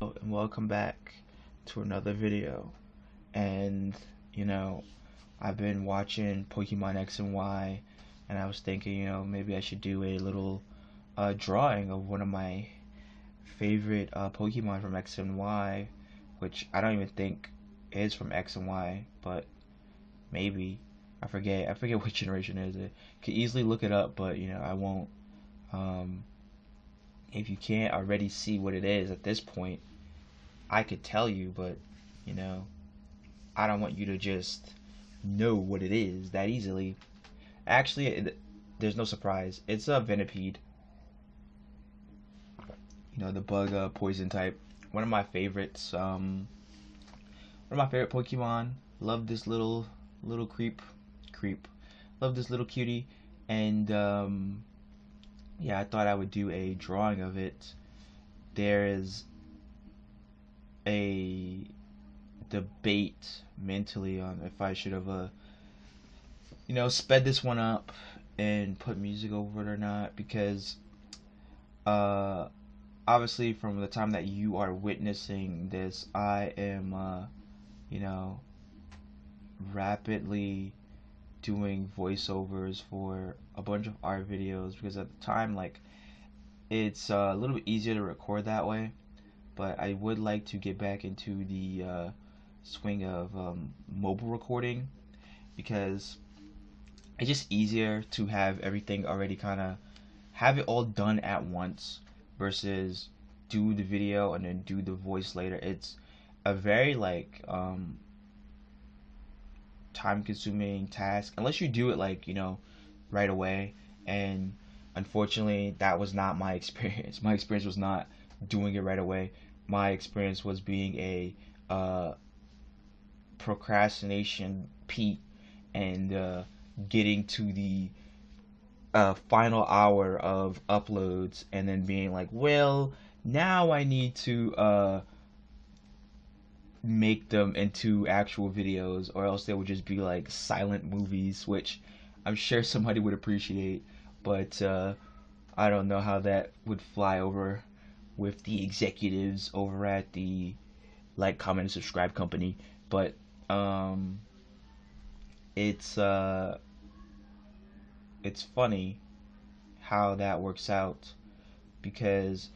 And welcome back to another video. And I've been watching Pokemon X and Y, and I was thinking, maybe I should do a little drawing of one of my favorite Pokemon from X and Y, which I don't even think is from X and Y, but maybe. I forget which generation it is. I could easily look it up, but I won't. Um, if you can't already see what it is at this point, I could tell you, but you know, I don't want you to just know what it is that easily. Actually, there's no surprise. It's a Venipede. The bug poison type. One of my favorites. One of my favorite Pokemon. Love this little creep. Love this little cutie, and yeah, I thought I would do a drawing of it. There is a debate mentally on if I should have sped this one up and put music over it or not, because uh obviously from the time that you are witnessing this, I am you know rapidly doing voiceovers for a bunch of art videos, because at the time, like, it's a little bit easier to record that way. But I would like to get back into the swing of mobile recording, because it's just easier to have everything already, kind of have it all done at once versus do the video and then do the voice later. It's a very like time consuming task unless you do it like right away, and unfortunately that was not my experience. My experience was not doing it right away. My experience was being a procrastination Pete, and getting to the final hour of uploads and then being like, well, now I need to make them into actual videos, or else they would just be like silent movies, which I'm sure somebody would appreciate, but I don't know how that would fly over with the executives over at the like, comment, and subscribe company. But um, it's it's funny how that works out, because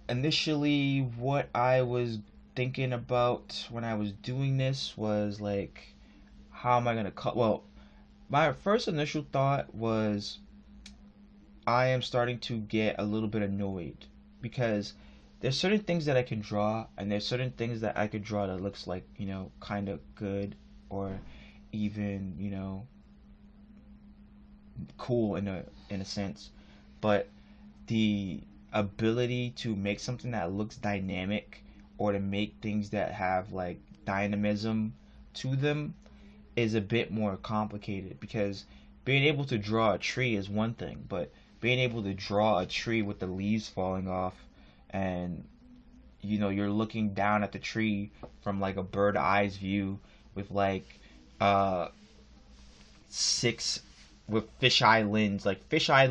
initially what I was thinking about when I was doing this was like, how am I gonna cut? Well, my first initial thought was, I am starting to get a little bit annoyed because there's certain things that I can draw, and there's certain things that I could draw that looks like, kind of good, or even, cool in a sense. But the ability to make something that looks dynamic, or to make things that have like dynamism to them, is a bit more complicated, because being able to draw a tree is one thing, but being able to draw a tree with the leaves falling off, and you're looking down at the tree from like a bird eyes view with like uh six with fisheye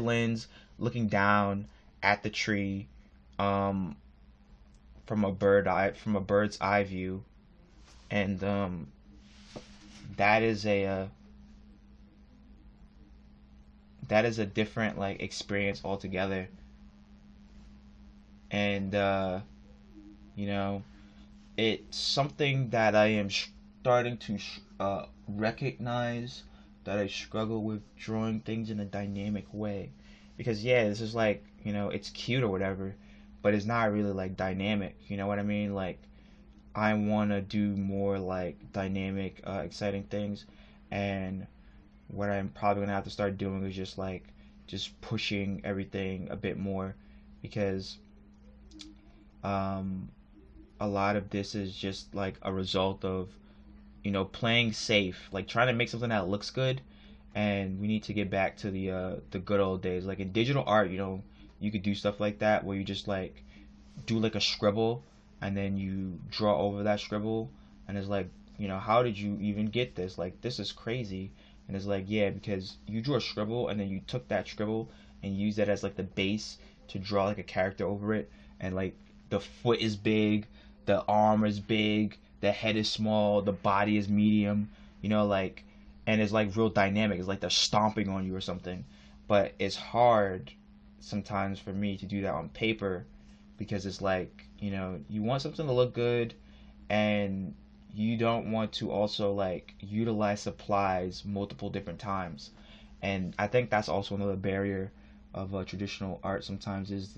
lens, looking down at the tree um from a bird's eye view, and that is a that is a different like experience altogether. And you know it's something that I am starting to recognize, that I struggle with drawing things in a dynamic way, because yeah, this is like, it's cute or whatever, but it's not really like dynamic, you know what I mean? Like, I want to do more like dynamic, exciting things, and what I'm probably gonna have to start doing is just pushing everything a bit more, because um, a lot of this is just like a result of playing safe, like trying to make something that looks good, and we need to get back to the good old days. Like in digital art, you could do stuff like that where you just like do like a scribble, and then you draw over that scribble, and it's like, how did you even get this? Like, this is crazy. And it's like, yeah, because you drew a scribble, and then you took that scribble and used that as like the base to draw like a character over it, and like the foot is big, the arm is big, the head is small, the body is medium, you know, like, and it's like real dynamic. It's like they're stomping on you or something. But it's hard sometimes for me to do that on paper because it's like, you know, you want something to look good and you don't want to also like utilize supplies multiple different times. And I think that's also another barrier of traditional art sometimes is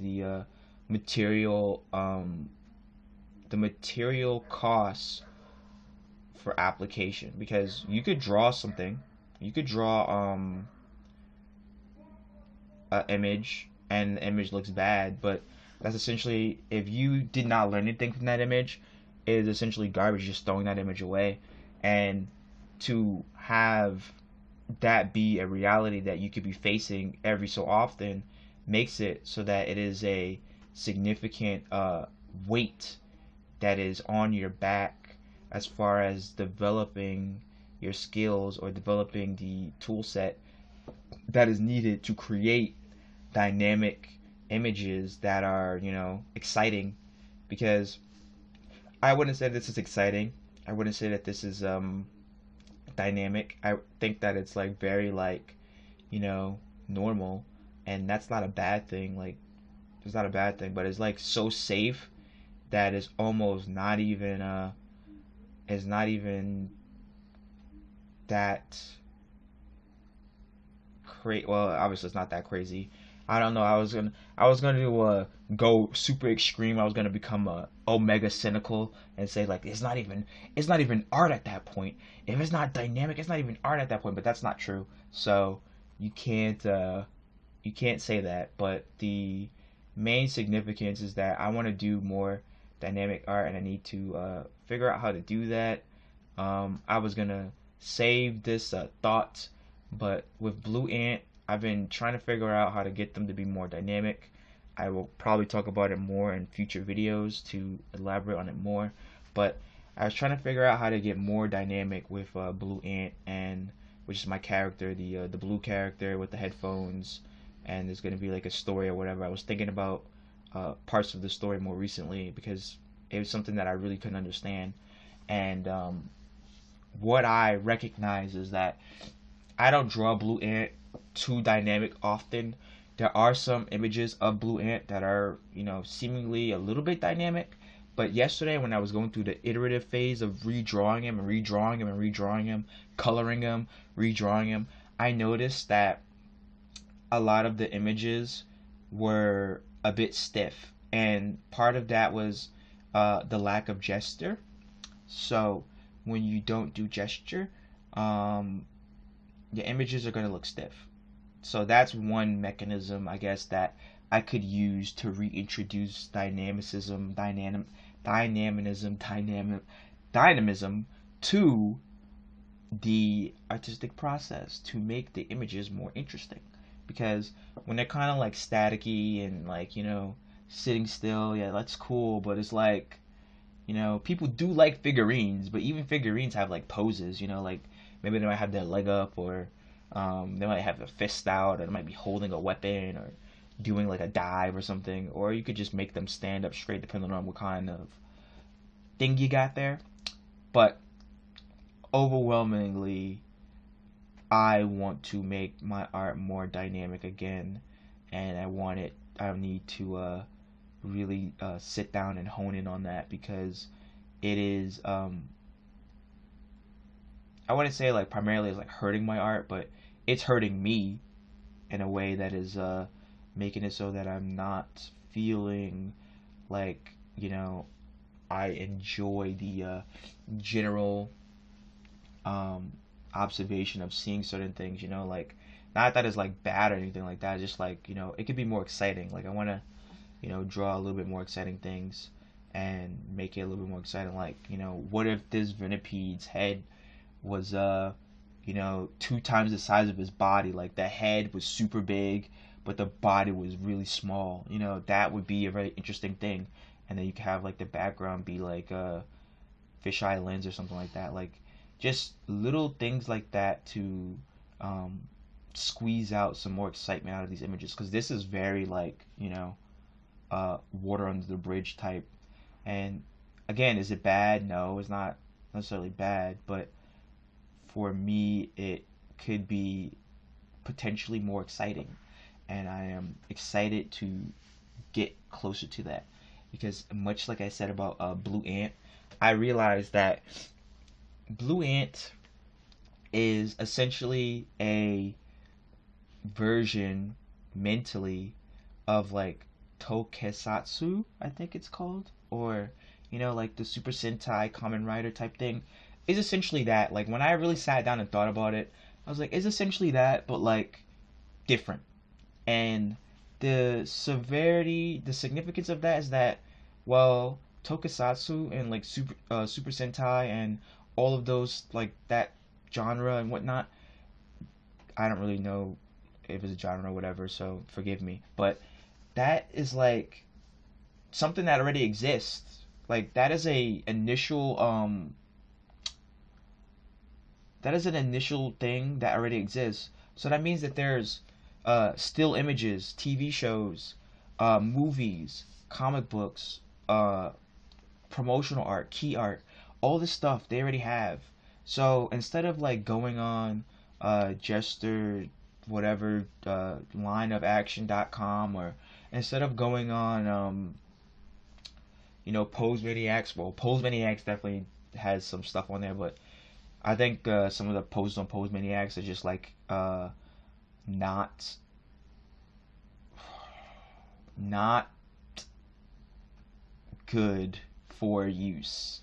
material the material costs for application, because you could draw something, you could draw an image and the image looks bad, but that's essentially, if you did not learn anything from that image, it is essentially garbage, just throwing that image away. And to have that be a reality that you could be facing every so often makes it so that it is a significant weight that is on your back as far as developing your skills or developing the tool set that is needed to create dynamic images that are, you know, exciting. Because I wouldn't say this is exciting. I wouldn't say that this is dynamic. I think that it's like very like, you know, normal, and that's not a bad thing. Like, it's not a bad thing, but it's like so safe that it's almost not even it's not even that well, obviously it's not that crazy. I don't know. I was gonna do go super extreme. I was gonna become omega cynical and say like it's not even art at that point. If it's not dynamic, it's not even art at that point. But that's not true. So you can't you can't say that. But the main significance is that I want to do more dynamic art, and I need to figure out how to do that. I was gonna save this thought, but with Blue Ant, I've been trying to figure out how to get them to be more dynamic. I will probably talk about it more in future videos to elaborate on it more. But I was trying to figure out how to get more dynamic with Blue Ant, and which is my character, the blue character with the headphones, and there's gonna be like a story or whatever. I was thinking about parts of the story more recently because it was something that I really couldn't understand. And what I recognize is that I don't draw Blue Ant too dynamic often. There are some images of Blue Ant that are, you know, seemingly a little bit dynamic. But yesterday, when I was going through the iterative phase of redrawing him and redrawing him and redrawing him, coloring him, redrawing him, I noticed that a lot of the images were a bit stiff. And part of that was the lack of gesture. So when you don't do gesture, the images are going to look stiff. So that's one mechanism, I guess, that I could use to reintroduce dynamism to the artistic process to make the images more interesting. Because when they're kind of like staticky and like, you know, sitting still, yeah, that's cool, but it's like, you know, people do like figurines, but even figurines have like poses, you know, like maybe they might have their leg up, or they might have their fist out, or they might be holding a weapon, or doing like a dive or something, or you could just make them stand up straight depending on what kind of thing you got there. But overwhelmingly, I want to make my art more dynamic again, and I need to really sit down and hone in on that, because it is I wouldn't say like primarily it's like hurting my art, but it's hurting me in a way that is making it so that I'm not feeling like, you know, I enjoy the general observation of seeing certain things, you know, like, not that it's like bad or anything like that, just like, you know, it could be more exciting. Like, I want to, you know, draw a little bit more exciting things and make it a little bit more exciting. Like, you know, what if this Venipede's head was you know, 2 times the size of his body? Like, the head was super big but the body was really small. You know, that would be a very interesting thing. And then you could have like the background be like a fisheye lens or something like that. Like, just little things like that to squeeze out some more excitement out of these images, because this is very like, you know, water under the bridge type. And again, is it bad? No, it's not necessarily bad, but for me, it could be potentially more exciting, and I am excited to get closer to that because, much like I said about Blue Ant, I realized that Blue Ant is essentially a version mentally of like Tokusatsu, I think it's called, or like the Super Sentai Kamen Rider type thing. Is essentially that. Like when I really sat down and thought about it, I was like, it's essentially that, but like different. And the severity, the significance of that is that, well, Tokusatsu and like Super Sentai and all of those like that genre and whatnot, I don't really know if it's a genre or whatever, so forgive me. But that is like something that already exists. Like that is an initial thing that already exists. So that means that there's still images, TV shows, movies, comic books, promotional art, key art, all this stuff they already have. So instead of like going on Jester whatever lineofaction.com, or instead of going on Pose Maniacs, well, Pose Maniacs definitely has some stuff on there, but I think some of the posts on Pose Maniacs are just like not not good for use.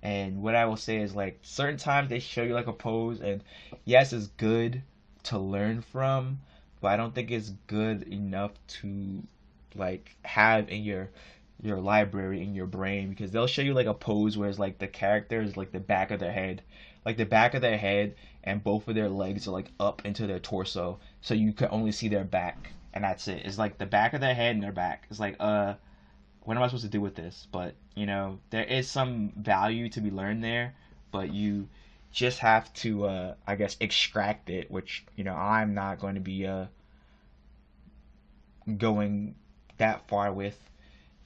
And what I will say is like certain times they show you like a pose, and yes, it's good to learn from, but I don't think it's good enough to like have in your library in your brain, because they'll show you like a pose where it's like the character is like the back of their head, and both of their legs are like up into their torso, so you can only see their back, and that's it. It's like the back of their head and their back. It's like what am I supposed to do with this? But there is some value to be learned there, but you just have to I guess extract it, which I'm not going to be going that far with.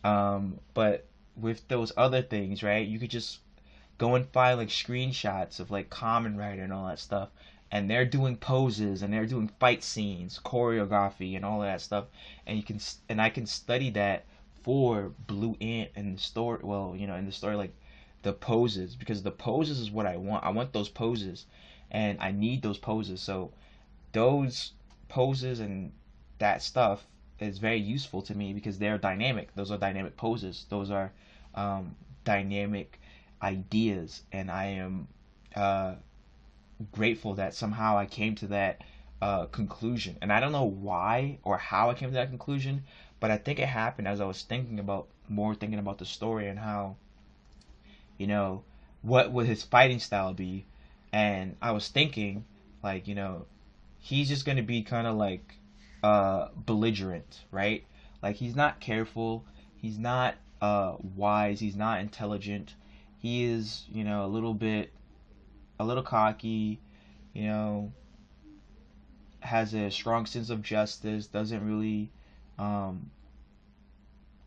But with those other things, right? You could just go and find like screenshots of like Kamen Rider and all that stuff, and they're doing poses and they're doing fight scenes, choreography, and all of that stuff, and I can study that for Blue Ant and the story. Well, in the story, like the poses, because the poses is what I want. I want those poses, and I need those poses. So those poses and that stuff is very useful to me because they're dynamic. Those are dynamic poses. Those are dynamic ideas, and I am grateful that somehow I came to that conclusion. And I don't know why or how I came to that conclusion, but I think it happened as I was thinking about the story and how, what would his fighting style be, and I was thinking like, he's just gonna be kind of like belligerent, right? Like he's not careful, he's not wise, he's not intelligent. He is, a little cocky, you know, has a strong sense of justice, doesn't really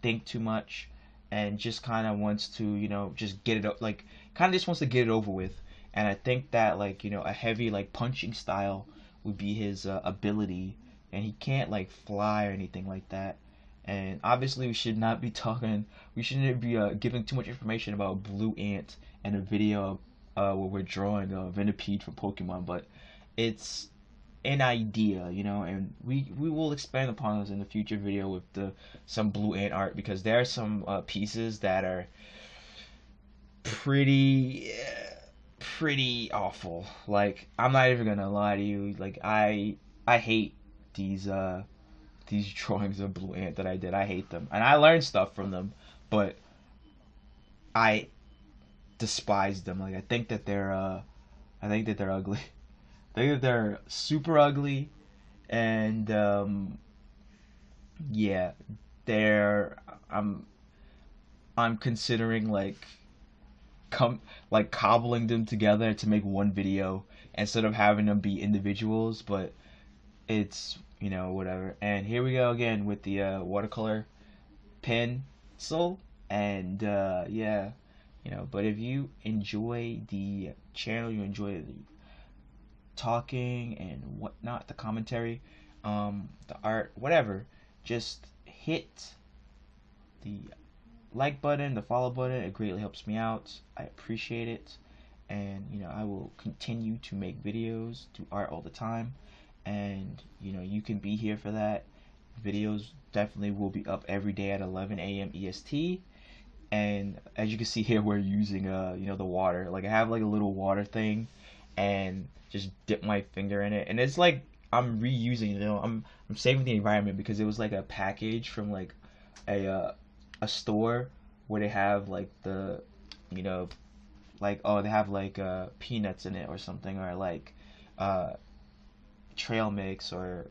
think too much, and just kind of wants to, just get it like kind of just wants to get it over with. And I think that like, a heavy like punching style would be his ability, and he can't like fly or anything like that. And obviously we shouldn't be giving too much information about Blue Ant and a video where we're drawing Venipede from Pokemon, but it's an idea, and we will expand upon this in the future video with some Blue Ant art, because there are some pieces that are pretty awful. Like I'm not even gonna lie to you, like I hate these drawings of Blue Ant that I did. I hate them, and I learned stuff from them, but I despise them. Like I think that they're ugly. I think that they're super ugly, and yeah, they're I'm considering like cobbling them together to make one video instead of having them be individuals, but it's whatever. And here we go again with the watercolor pencil, and yeah, you know. But if you enjoy the channel, you enjoy the talking and whatnot, the commentary, the art, whatever, just hit the like button, the follow button. It greatly helps me out. I appreciate it. And you know, I will continue to make videos, do art all the time. And you know, you can be here for that. Videos definitely will be up every day at 11 a.m. EST. And as you can see here, we're using you know, the water. Like I have like a little water thing, and just dip my finger in it, and it's like I'm reusing. You know, I'm saving the environment, because it was like a package from like a store where they have like the, you know, like, oh, they have like peanuts in it or something, or like uh trail mix or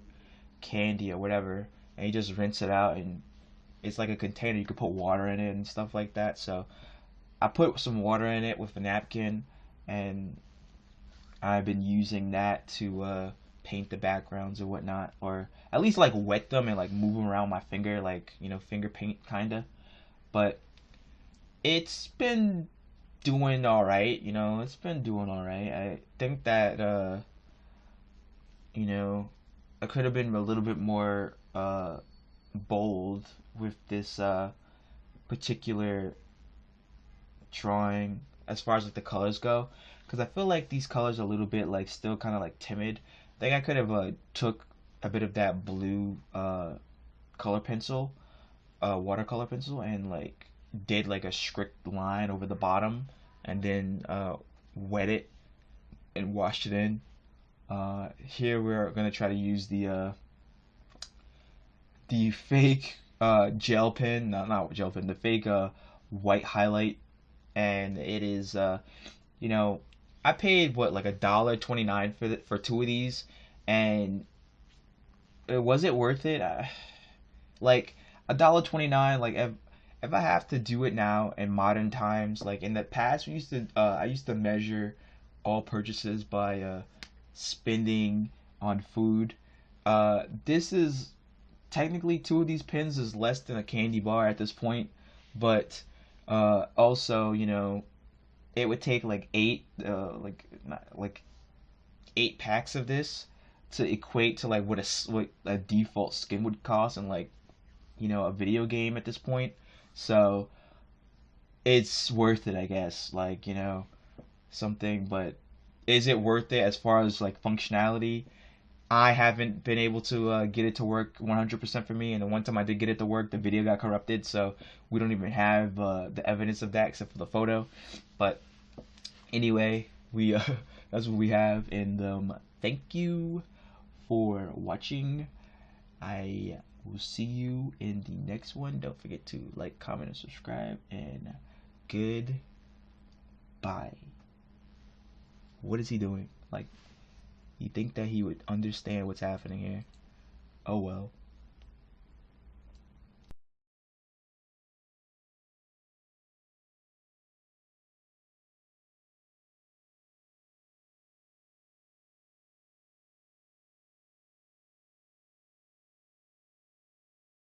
candy or whatever, and you just rinse it out, and it's like a container. You could put water in it and stuff like that. So I put some water in it with a napkin, and I've been using that to paint the backgrounds or whatnot, or at least like wet them and like move them around my finger, like, you know, finger paint kinda. But it's been doing all right, you know. It's been doing all right. I think that you know, I could have been a little bit more bold with this particular drawing as far as like the colors go, because I feel like these colors are a little bit like still kind of like timid. I think I could have took a bit of that blue color pencil, watercolor pencil, and like did like a strict line over the bottom, and then wet it and washed it in. Here we're gonna try to use the fake gel pen, not gel pen, the fake white highlight, and it is you know, I paid what, like $1.29 for two of these, and was it worth it? Like $1.29, like if I have to do it now in modern times, like in the past we used to I used to measure all purchases by spending on food. This is technically, two of these pens is less than a candy bar at this point, but also, you know, it would take like eight like not, like 8 packs of this to equate to like what a default skin would cost in, like, you know, a video game at this point. So it's worth it, I guess. Like, you know, something. But is it worth it as far as like functionality? I haven't been able to get it to work 100% for me, and the one time I did get it to work, the video got corrupted, so we don't even have the evidence of that except for the photo. But anyway, we that's what we have, and thank you for watching. I will see you in the next one. Don't forget to like, comment, and subscribe, and goodbye. What is he doing? Like, you think that he would understand what's happening here? Oh well.